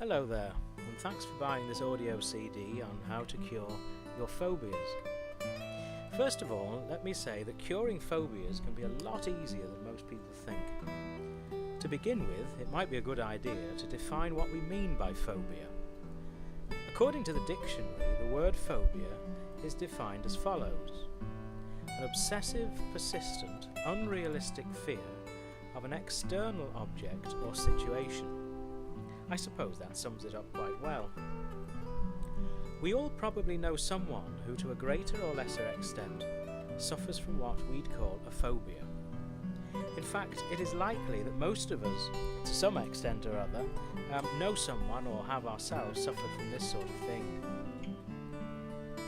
Hello there, and thanks for buying this audio CD on how to cure your phobias. First of all, let me say that curing phobias can be a lot easier than most people think. To begin with, it might be a good idea to define what we mean by phobia. According to the dictionary, the word phobia is defined as follows: an obsessive, persistent, unrealistic fear of an external object or situation. I suppose that sums it up quite well. We all probably know someone who, to a greater or lesser extent, suffers from what we'd call a phobia. In fact, it is likely that most of us, to some extent or other, know someone or have ourselves suffered from this sort of thing.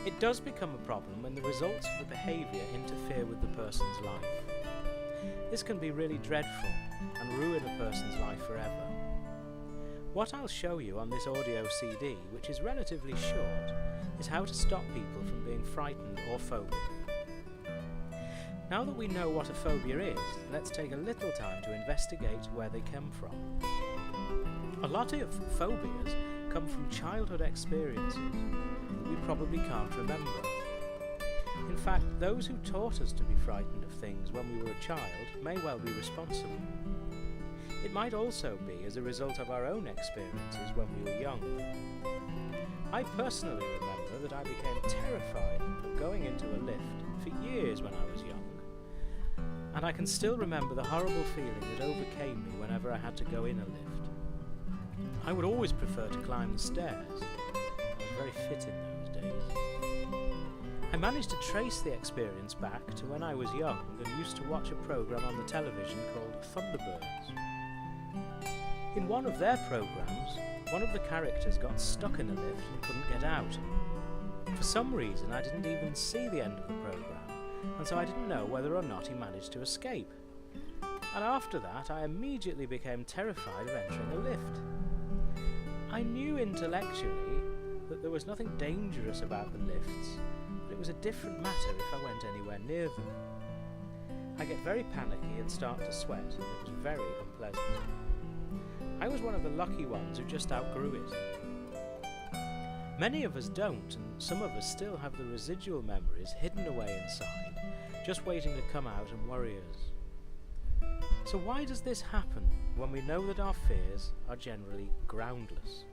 It does become a problem when the results of the behaviour interfere with the person's life. This can be really dreadful and ruin a person's life forever. What I'll show you on this audio CD, which is relatively short, is how to stop people from being frightened or phobic. Now that we know what a phobia is, let's take a little time to investigate where they come from. A lot of phobias come from childhood experiences that we probably can't remember. In fact, those who taught us to be frightened of things when we were a child may well be responsible. It might also be as a result of our own experiences when we were young. I personally remember that I became terrified of going into a lift for years when I was young, and I can still remember the horrible feeling that overcame me whenever I had to go in a lift. I would always prefer to climb the stairs. I was very fit in those days. I managed to trace the experience back to when I was young and used to watch a programme on the television called Thunderbirds. In one of their programmes, one of the characters got stuck in a lift and couldn't get out. For some reason, I didn't even see the end of the programme, and so I didn't know whether or not he managed to escape. And after that, I immediately became terrified of entering a lift. I knew intellectually that there was nothing dangerous about the lifts, but it was a different matter if I went anywhere near them. I get very panicky and start to sweat, and it was very unpleasant. I was one of the lucky ones who just outgrew it. Many of us don't, and some of us still have the residual memories hidden away inside, just waiting to come out and worry us. So why does this happen when we know that our fears are generally groundless?